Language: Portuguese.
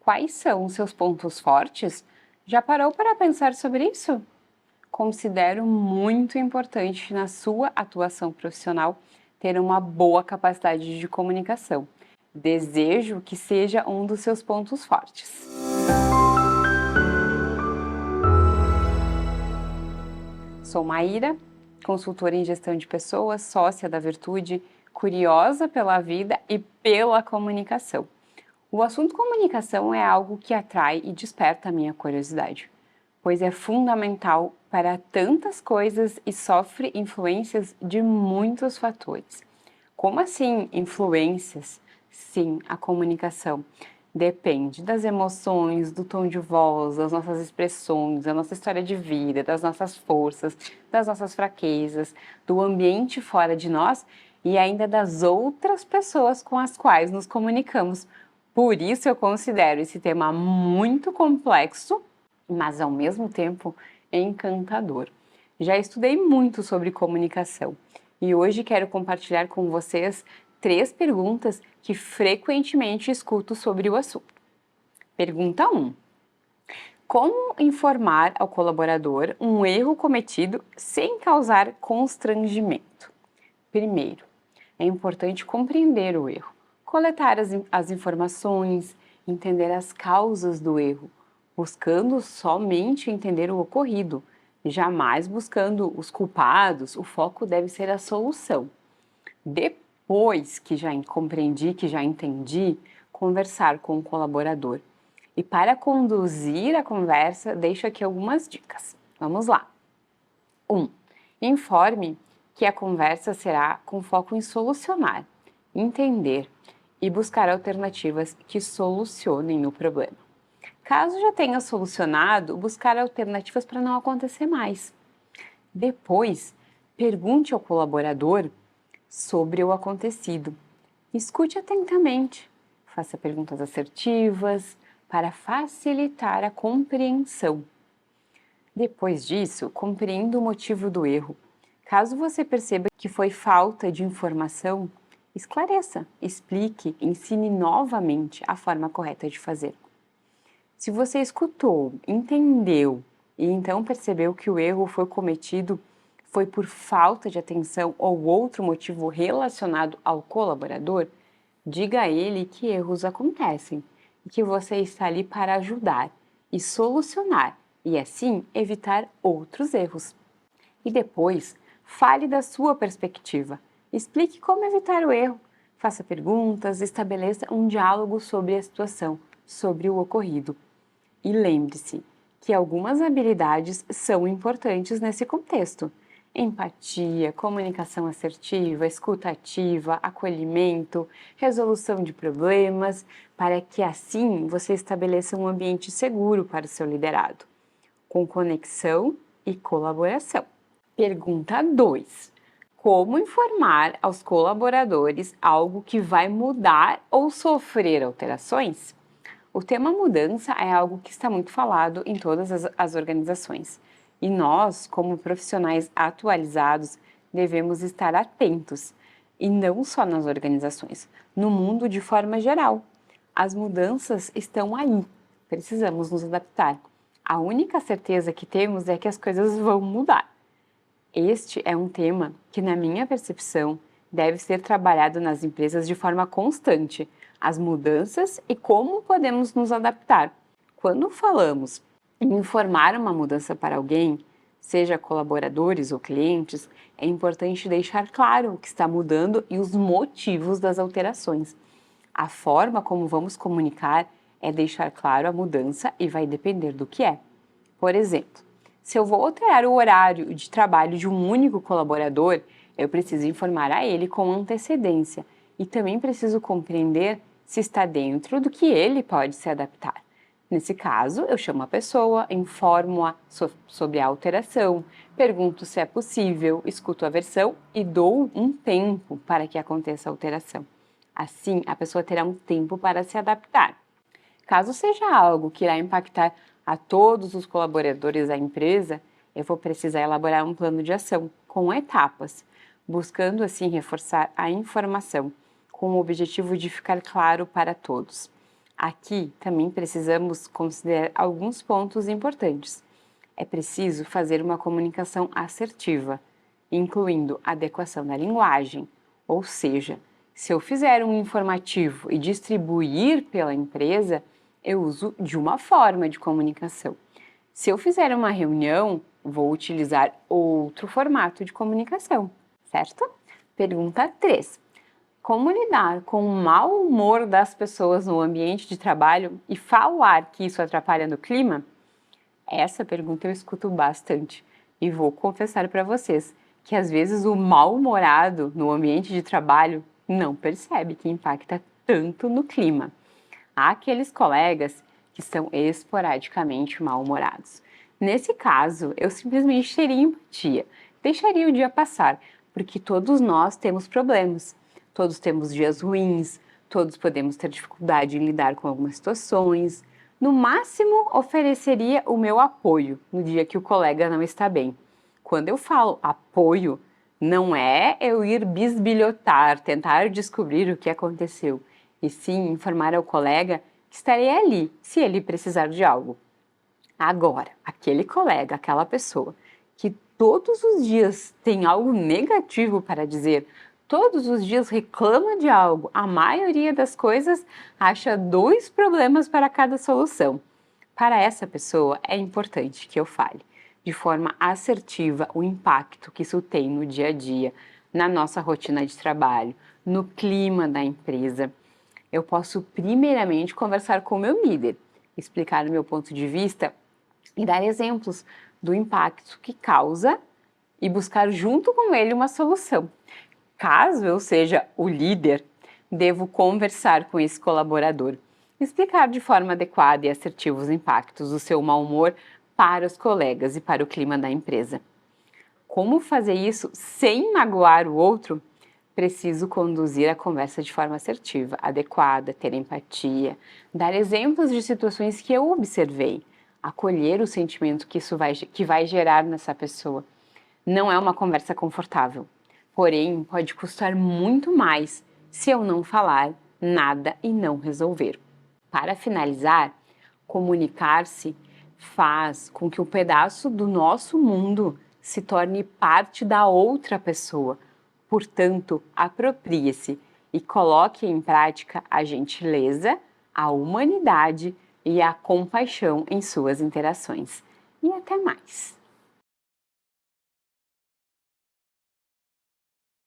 Quais são os seus pontos fortes? Já parou para pensar sobre isso? Considero muito importante na sua atuação profissional ter uma boa capacidade de comunicação. Desejo que seja um dos seus pontos fortes. Sou Maíra, consultora em gestão de pessoas, sócia da Virtude, curiosa pela vida e pela comunicação. O assunto comunicação é algo que atrai e desperta a minha curiosidade, pois é fundamental para tantas coisas e sofre influências de muitos fatores. Como assim influências? Sim, a comunicação depende das emoções, do tom de voz, das nossas expressões, da nossa história de vida, das nossas forças, das nossas fraquezas, do ambiente fora de nós e ainda das outras pessoas com as quais nos comunicamos. Por isso eu considero esse tema muito complexo, mas ao mesmo tempo encantador. Já estudei muito sobre comunicação e hoje quero compartilhar com vocês 3 perguntas que frequentemente escuto sobre o assunto. Pergunta 1. Como informar ao colaborador um erro cometido sem causar constrangimento? Primeiro, é importante compreender o erro, coletar as informações, entender as causas do erro, buscando somente entender o ocorrido, jamais buscando os culpados. O foco deve ser a solução. Depois que já compreendi, que já entendi, conversar com o colaborador. E para conduzir a conversa, deixo aqui algumas dicas. Vamos lá. 1. Informe que a conversa será com foco em solucionar, entender e buscar alternativas que solucionem o problema. Caso já tenha solucionado, buscar alternativas para não acontecer mais. Depois, pergunte ao colaborador sobre o acontecido. Escute atentamente, faça perguntas assertivas para facilitar a compreensão. Depois disso, compreenda o motivo do erro. Caso você perceba que foi falta de informação, esclareça, explique, ensine novamente a forma correta de fazer. Se você escutou, entendeu e então percebeu que o erro foi cometido foi por falta de atenção ou outro motivo relacionado ao colaborador, diga a ele que erros acontecem e que você está ali para ajudar e solucionar e assim evitar outros erros. E depois, fale da sua perspectiva, explique como evitar o erro, faça perguntas, estabeleça um diálogo sobre a situação, sobre o ocorrido. E lembre-se que algumas habilidades são importantes nesse contexto: empatia, comunicação assertiva, escuta ativa, acolhimento, resolução de problemas, para que assim você estabeleça um ambiente seguro para o seu liderado, com conexão e colaboração. Pergunta 2. Como informar aos colaboradores algo que vai mudar ou sofrer alterações? O tema mudança é algo que está muito falado em todas as organizações. E nós, como profissionais atualizados, devemos estar atentos, e não só nas organizações, no mundo de forma geral. As mudanças estão aí, precisamos nos adaptar. A única certeza que temos é que as coisas vão mudar. Este é um tema que, na minha percepção, deve ser trabalhado nas empresas de forma constante, as mudanças e como podemos nos adaptar. Quando falamos em informar uma mudança para alguém, seja colaboradores ou clientes, é importante deixar claro o que está mudando e os motivos das alterações. A forma como vamos comunicar é deixar claro a mudança e vai depender do que é. Por exemplo, se eu vou alterar o horário de trabalho de um único colaborador, eu preciso informar a ele com antecedência e também preciso compreender se está dentro do que ele pode se adaptar. Nesse caso, eu chamo a pessoa, informo-a sobre a alteração, pergunto se é possível, escuto a versão e dou um tempo para que aconteça a alteração. Assim, a pessoa terá um tempo para se adaptar. Caso seja algo que irá impactar a todos os colaboradores da empresa, eu vou precisar elaborar um plano de ação com etapas, buscando assim reforçar a informação, com o objetivo de ficar claro para todos. Aqui também precisamos considerar alguns pontos importantes. É preciso fazer uma comunicação assertiva, incluindo adequação da linguagem, ou seja, se eu fizer um informativo e distribuir pela empresa, eu uso de uma forma de comunicação. Se eu fizer uma reunião, vou utilizar outro formato de comunicação, certo? Pergunta 3. Como lidar com o mau humor das pessoas no ambiente de trabalho e falar que isso atrapalha no clima? Essa pergunta eu escuto bastante e vou confessar para vocês que às vezes o mal-humorado no ambiente de trabalho não percebe que impacta tanto no clima. Há aqueles colegas que são esporadicamente mal-humorados. Nesse caso, eu simplesmente teria empatia, deixaria o dia passar, porque todos nós temos problemas, todos temos dias ruins, todos podemos ter dificuldade em lidar com algumas situações. No máximo, ofereceria o meu apoio no dia que o colega não está bem. Quando eu falo apoio, não é eu ir bisbilhotar, tentar descobrir o que aconteceu, e sim informar ao colega que estarei ali se ele precisar de algo. Agora, aquele colega, aquela pessoa que todos os dias tem algo negativo para dizer, todos os dias reclama de algo, a maioria das coisas acha 2 problemas para cada solução. Para essa pessoa é importante que eu fale de forma assertiva o impacto que isso tem no dia a dia, na nossa rotina de trabalho, no clima da empresa. Eu posso primeiramente conversar com o meu líder, explicar o meu ponto de vista e dar exemplos do impacto que causa e buscar junto com ele uma solução. Caso eu seja o líder, devo conversar com esse colaborador, explicar de forma adequada e assertiva os impactos do seu mau humor para os colegas e para o clima da empresa. Como fazer isso sem magoar o outro? Preciso conduzir a conversa de forma assertiva, adequada, ter empatia, dar exemplos de situações que eu observei, acolher o sentimento que isso vai gerar nessa pessoa. Não é uma conversa confortável, porém pode custar muito mais se eu não falar nada e não resolver. Para finalizar, comunicar-se faz com que um pedaço do nosso mundo se torne parte da outra pessoa. Portanto, aproprie-se e coloque em prática a gentileza, a humanidade e a compaixão em suas interações. E até mais!